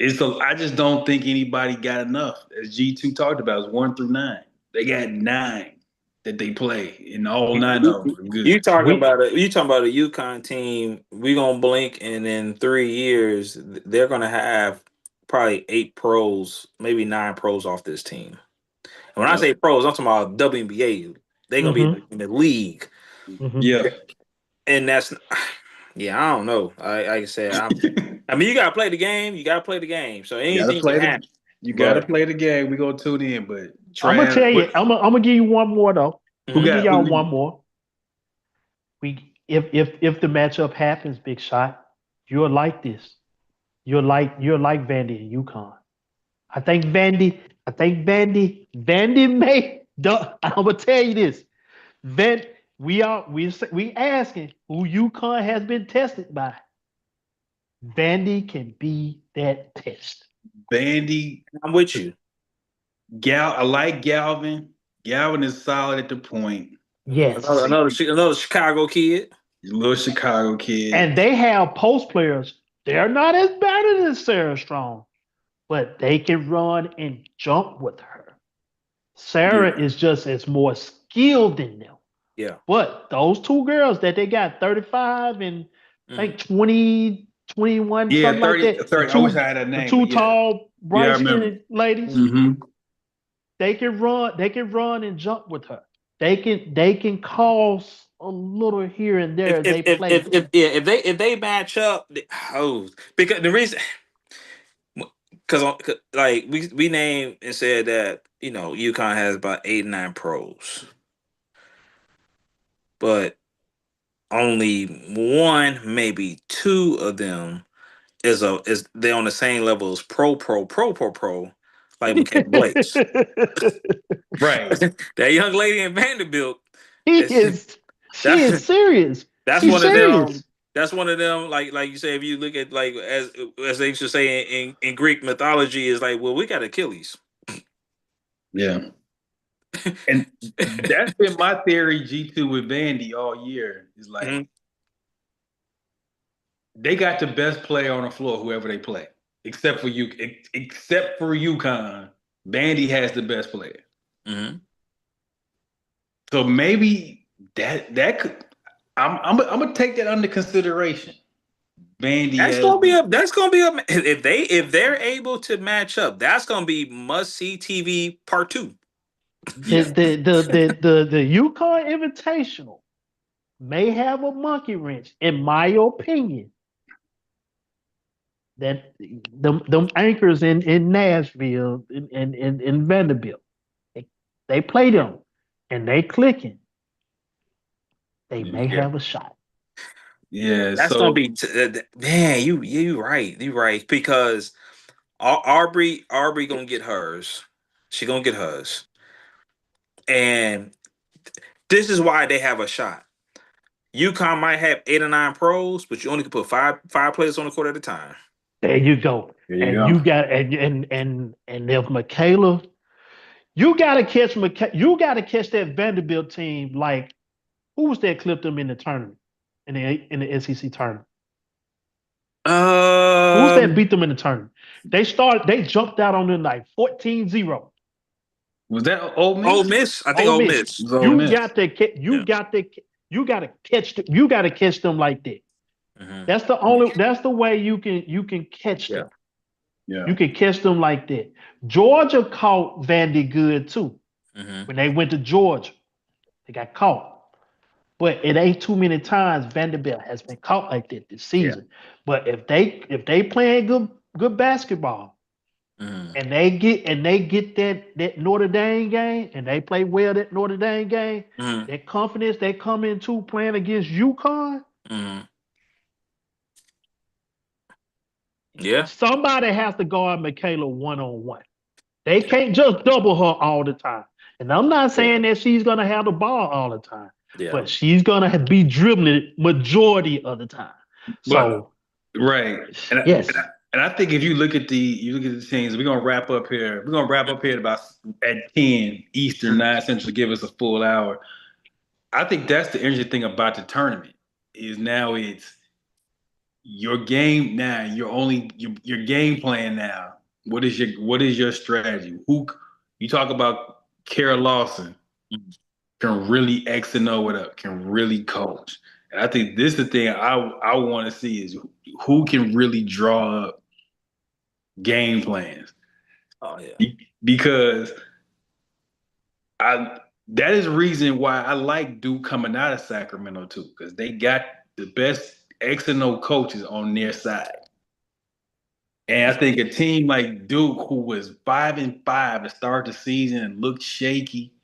just don't think anybody got enough. As G2 talked about, it's 1 through 9. They got 9 that they play, and all 9 of them are good. You talking about a UConn team? We gonna blink, and in 3 years, they're gonna have probably 8 pros, maybe 9 pros off this team. And when I say pros, I'm talking about WNBA. They're gonna be in the league. Yeah, and that's I don't know. Like I said, I mean, you gotta play the game. You gotta play the game. So anything can happen. You gotta play the game. We gonna tune in, but I'm gonna tell you. I'm gonna give you one more though. Give y'all one more. If the matchup happens, Big Shot, you'll like this. You'll like Vandy and UConn. I think Vandy may. I'm gonna tell you this. We asking who UConn has been tested by. Vandy can be that test. Vandy, I'm with you. I like Galvin. Galvin is solid at the point. Yes. Another Chicago kid. Little Chicago kid. And they have post players. They're not as bad as Sarah Strong, but they can run and jump with her. Sarah is just as more skilled than them. Yeah. But those two girls that they got 35 and I Mhm. think 20, 21, Yeah, something like 30, that. 30. I wish I had that The name, two but yeah. tall, Yeah, I bright remember. skinned ladies, Mm-hmm. they can run and jump with her. They can cause a little here and there If as they if if play. if, if yeah, if they match up, oh, because the reason because like we named and said that UConn has about 8 9 pros, but only one, maybe two of them is they're on the same level as pro, like Michaela Blake's. Right. That young lady in Vanderbilt, He is is she that is serious. that's She's one of serious. them. That's one of them. Like you say, if you look at like as they used to say in Greek mythology, is like, well, we got Achilles. Yeah. And that's been my theory, G2 with Vandy all year. Is like Mhm. they got the best player on the floor, whoever they play. Except for you, except for UConn, Vandy has the best player. Mhm. So maybe that could. I'm gonna take that under consideration. Vandy That's has gonna be a. That's gonna be a. If they're able to match up, that's gonna be must see TV part two. The yeah the the the the UConn Invitational may have a monkey wrench, in my opinion. That them anchors in Nashville in Vanderbilt, they, they play them and they clicking. They may yeah have a shot. yeah. That's gonna So be man. You right. You right because Aubrey gonna get hers. She gonna get hers, and this is why they have a shot. UConn might have 8 or 9 pros, but you only can put five players on the court at a time. There you go. there you And go. you got and if Michaela, you gotta catch that Vanderbilt team like who was that clipped them in the tournament in the SEC tournament? Who's that Um, beat them in the tournament? They jumped out on them like 14-0. Was that Ole Ole Miss? Miss. I think Ole Ole Miss. It Miss. was Ole You Miss. got to Yeah. you gotta catch them like that. Hmm. That's the way you can catch Yeah. them. Yeah. You can catch them like that. Georgia caught Vandy good too. Hmm. When they went to Georgia, they got caught. But it ain't too many times Vanderbilt has been caught like that this Yeah. season. But if they playing good basketball Hmm. and they get that Notre Dame game and they play well that Notre Dame game, Hmm. that confidence they come into playing against UConn, Hmm. Yeah. somebody has to guard Michaela one on one. They can't just double her all the time. And I'm not Yeah. saying that she's gonna have the ball all the time, Yeah. but she's gonna be dribbling it majority of the time. But So right, yes, and I think if you look at the teams, we're gonna wrap up here. We're gonna wrap up here at 10 Eastern, 9 Central, give us a full hour. I think that's the interesting thing about the tournament is now it's your game now. You're only your game plan now. What is your strategy? Who you talk about? Kara Lawson can really X and O it up, can really coach. And I think this is the thing I want to see is who can really draw up game plans. Oh yeah. Because I that is the reason why I like Duke coming out of Sacramento too, because they got the best X and O coaches on their side. And I think a team like Duke, who was 5-5 to start the season and looked shaky,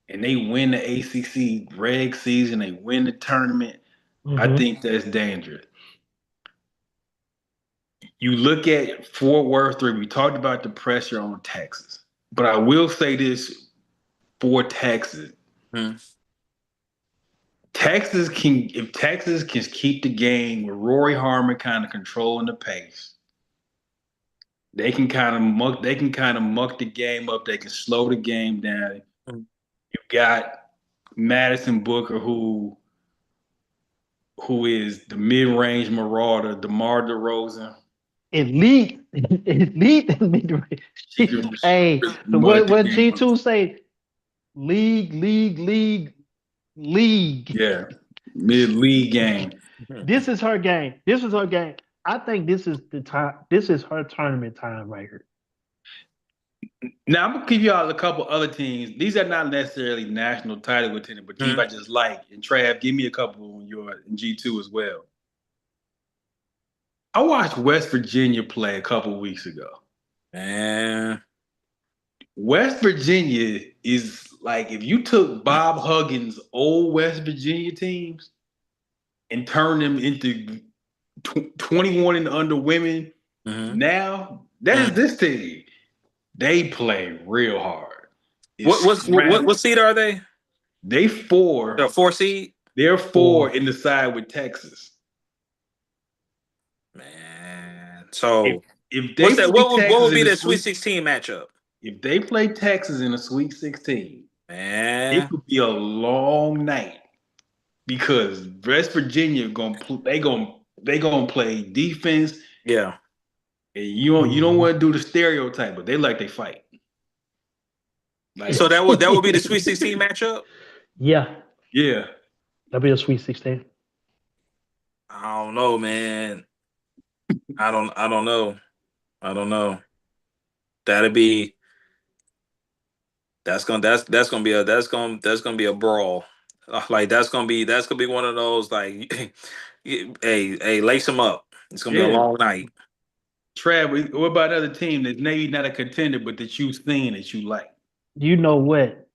and they win the ACC reg season, they win the tournament. I hmm think that's dangerous. You look at Fort Worth 3, we talked about the pressure on Texas. But I will say this for Texas. Hmm. If Texas can keep the game with Rory Harmon kind of controlling the pace, they can kind of muck the game up. They can slow the game down. You got Madison Booker who is the mid-range marauder, DeMar DeRozan. elite mid-range. He can Hey, really mud what the what game up. G2 say? League league. Yeah, mid-league game. This is her game. This is her game. I think this is the time. This is her tournament time right here. Now I'm gonna give y'all a couple other teams. These are not necessarily national title contenders, but teams I just like. And Trav, give me a couple on your in G2 as well. I watched West Virginia play a couple weeks ago. Man. West Virginia is like if you took Bob Huggins' old West Virginia teams and turned them into 21 and under women, now that is this team. They play real hard. What seed are they? They 4. The 4 seed? They're 4 in the side with Texas. Man. So if they what would be the Sweet 16 matchup? If they play Texas in the Sweet 16, man, it could be a long night because West Virginia they gonna play defense. Yeah. And you don't want to do the stereotype, but they fight. Like, so that would be the Sweet 16 matchup? Yeah. Yeah. That'd be a Sweet 16. I don't know, man. I don't know. That's gonna be a brawl. Like that's gonna be one of those like, hey, lace them up. It's gonna be a long night. Trav, what about another team that's maybe not a contender, but that you've seen that you like? You know what?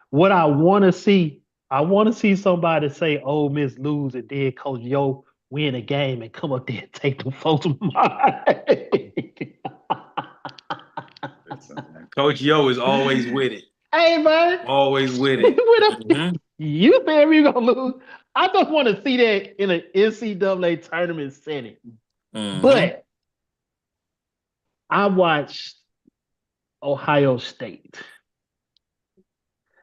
What I want to see. I want to see somebody say, "Ole Miss lose," and then Coach Yo win a game and come up there and take the folks' mind. Coach Yo is always with it. Hey man, always with it. You think you're gonna lose? I just want to see that in an NCAA tournament setting. But I watched Ohio State.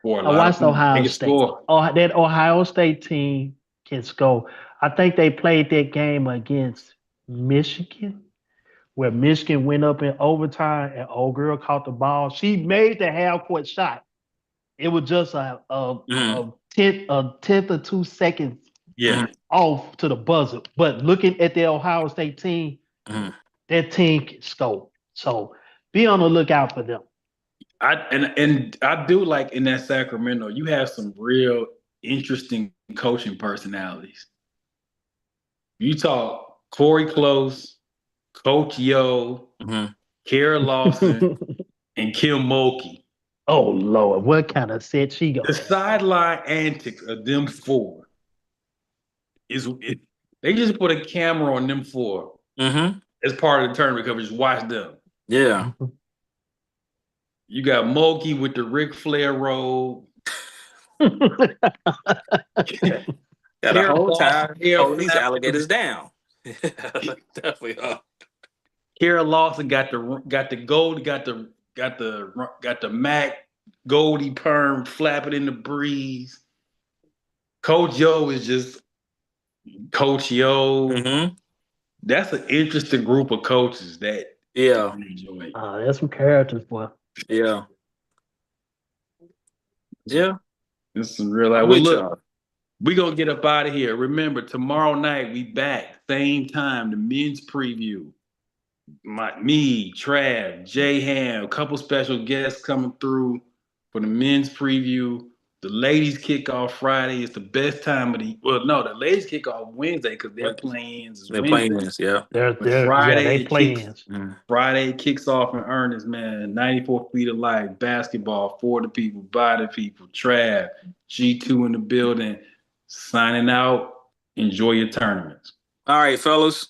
I watched Ohio State. That Ohio State team can score. I think they played that game against Michigan, where Michigan went up in overtime and old girl caught the ball. She made the half court shot. It was just a tenth or 2 seconds off to the buzzer. But looking at the Ohio State team, that team can score. So be on the lookout for them. I do like in that Sacramento, you have some real interesting coaching personalities. You talk Corey Close, Coach Yo, Kara Lawson, and Kim Mulkey. Oh Lord, what kind of set she got? The sideline antics of them 4 they just put a camera on them 4 as part of the tournament coverage. Watch them. Yeah. You got Mulkey with the Ric Flair robe. Got a whole time holding these alligators down. Definitely. Kara Lawson got the gold, got the Mac Goldie perm flapping in the breeze. Coach Yo is just Coach Yo. That's an interesting group of coaches that enjoy. That's some characters, boy. Yeah. Yeah. This is some real life. Well, look, we gonna get up out of here. Remember, tomorrow night we back, same time, the men's preview. Me, Trav, Jay Ham, a couple special guests coming through for the men's preview. The ladies kickoff Friday is the best time of the. Well, no, the ladies kickoff Wednesday because they're play-ins. They're play-ins, yeah. Friday play-ins. Friday kicks off in earnest, man. 94 feet of life, basketball for the people, by the people. Trav, G2 in the building, signing out. Enjoy your tournaments. All right, fellas.